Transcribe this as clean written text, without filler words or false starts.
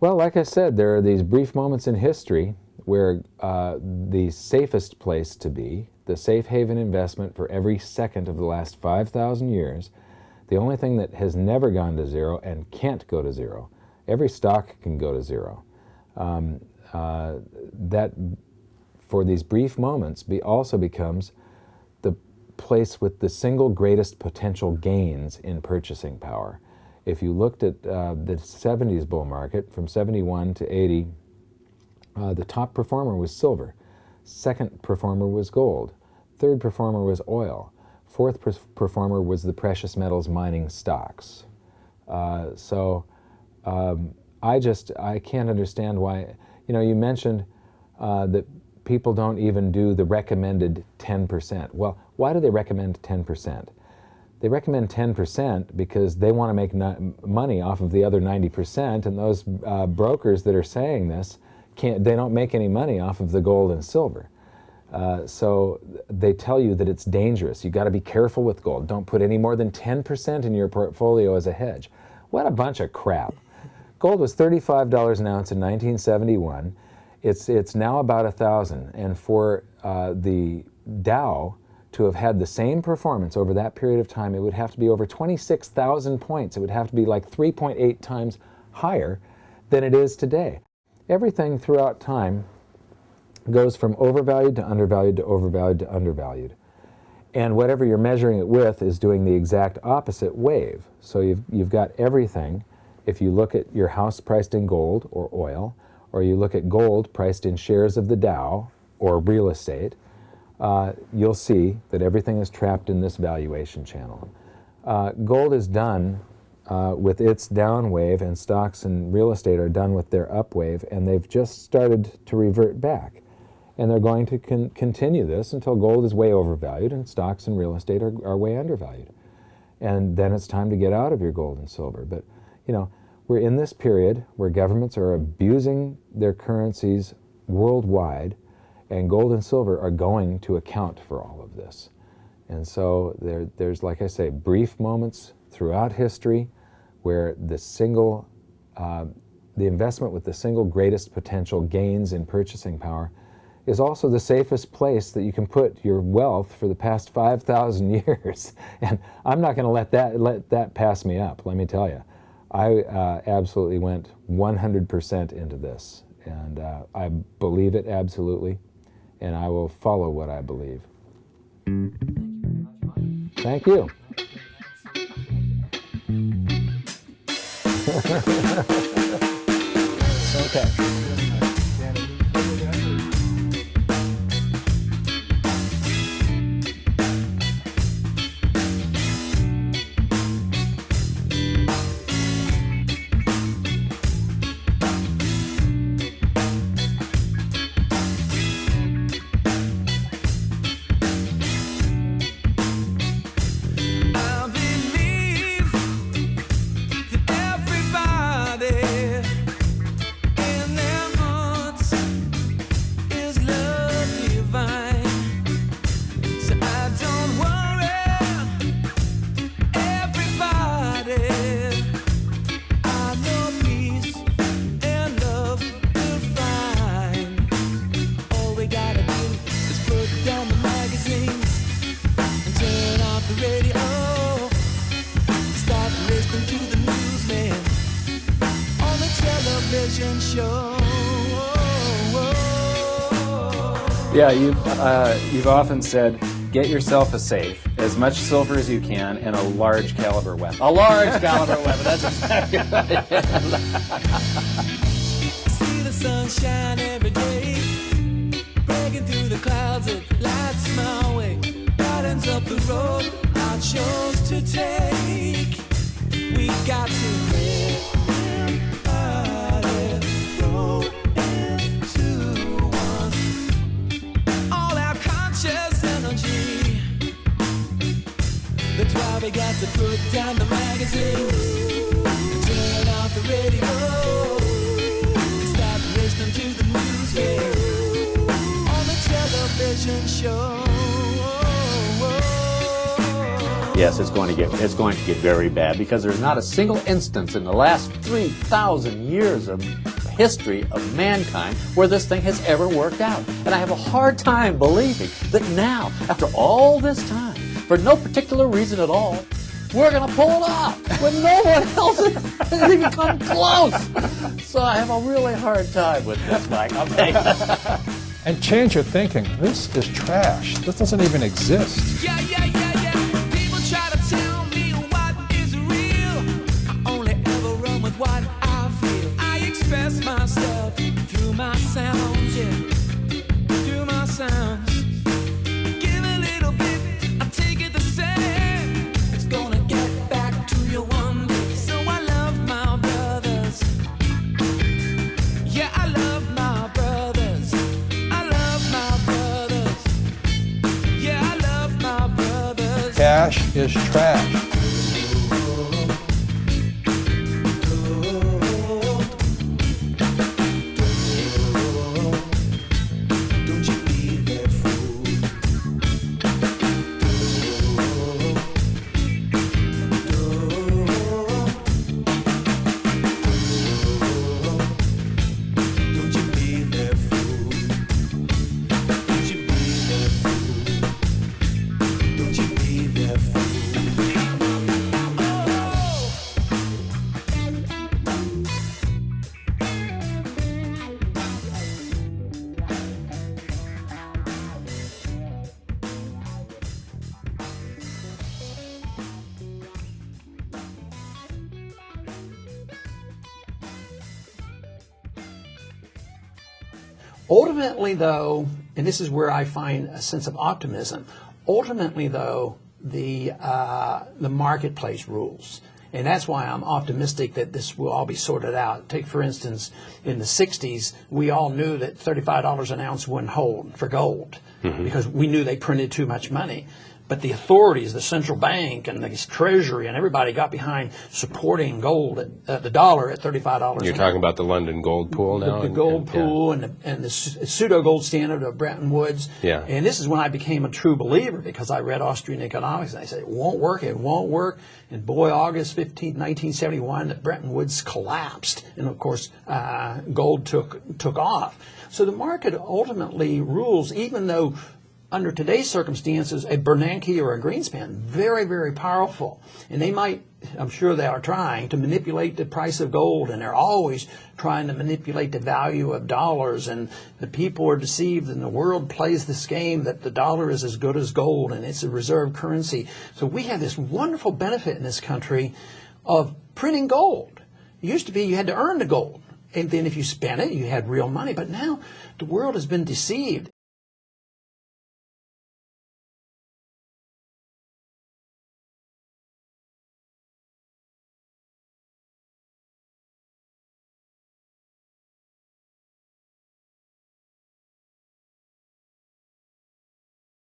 Well, like I said, there are these brief moments in history where the safest place to be, the safe haven investment for every second of the last 5,000 years, the only thing that has never gone to zero and can't go to zero, every stock can go to zero, that for these brief moments also becomes the place with the single greatest potential gains in purchasing power. If you looked at the 70s bull market from 71 to 80, the top performer was silver, second performer was gold, third performer was oil, fourth performer was the precious metals mining stocks. I can't understand why, you mentioned that people don't even do the recommended 10%. Well, why do they recommend 10%? They recommend 10% because they want to make money off of the other 90%, and those brokers that are saying this, they don't make any money off of the gold and silver. So they tell you that it's dangerous. You've got to be careful with gold. Don't put any more than 10% in your portfolio as a hedge. What a bunch of crap. Gold was $35 an ounce in 1971. It's now about 1,000, and for the Dow to have had the same performance over that period of time, it would have to be over 26,000 points. It would have to be like 3.8 times higher than it is today. Everything throughout time goes from overvalued to undervalued to overvalued to undervalued. And whatever you're measuring it with is doing the exact opposite wave. So you've got everything. If you look at your house priced in gold or oil, or you look at gold priced in shares of the Dow or real estate, you'll see that everything is trapped in this valuation channel. Gold is done with its down wave, and stocks and real estate are done with their up wave, and they've just started to revert back. And they're going to continue this until gold is way overvalued and stocks and real estate are way undervalued. And then it's time to get out of your gold and silver. But, we're in this period where governments are abusing their currencies worldwide, and gold and silver are going to account for all of this. And so there's, like I say, brief moments throughout history where the investment with the single greatest potential gains in purchasing power is also the safest place that you can put your wealth for the past 5,000 years. And I'm not going to let that pass me up, let me tell you. I absolutely went 100% into this, and I believe it absolutely, and I will follow what I believe. Thank you. Okay. Yeah, you've often said, get yourself a safe, as much silver as you can, and a large caliber weapon. A large caliber weapon, that's exactly right. See the sunshine every day, breaking through the clouds, it lights my way, brightens up the road I chose to take. We got to live by the road into one. All our conscious energy. That's why we got to put down the magazines and turn off the radio and stop listening to the news on the television show. yes, it's going to get very bad, because there's not a single instance in the last 3,000 years of history of mankind where this thing has ever worked out. And I have a hard time believing that now, after all this time, for no particular reason at all, we're going to pull it off when no one else has even come close. So I have a really hard time with this, Mike. I'll tell you. And change your thinking. This is trash. This doesn't even exist. Yeah. People try to tell me what is real. I only ever run with what I feel. I express myself through my sounds, yeah. Through my sounds. Give a little bit, I take it the same. It's gonna get back to you one day. So I love my brothers. Yeah, I love my brothers. I love my brothers. Yeah, I love my brothers. Cash is trash. Don't you be that fool. Don't you be that fool. Don't you be that fool. Don't you be that fool. Ultimately, though, and this is where I find a sense of optimism, ultimately, though, the marketplace rules. And that's why I'm optimistic that this will all be sorted out. Take, for instance, in the 60s, we all knew that $35 an ounce wouldn't hold for gold because we knew they printed too much money. But the authorities, the central bank and the Treasury and everybody got behind supporting gold, at the dollar at $35. You're talking about the London gold pool now? The gold pool and the pseudo gold standard of Bretton Woods. Yeah. And this is when I became a true believer, because I read Austrian economics and I said, it won't work. And boy, August 15, 1971, the Bretton Woods collapsed. And of course, gold took off. So the market ultimately rules, even though under today's circumstances, a Bernanke or a Greenspan, very, very powerful. And they might, I'm sure they are trying to manipulate the price of gold, and they're always trying to manipulate the value of dollars, and the people are deceived, and the world plays this game that the dollar is as good as gold, and it's a reserve currency. So we have this wonderful benefit in this country of printing gold. It used to be you had to earn the gold. And then if you spent it, you had real money. But now the world has been deceived.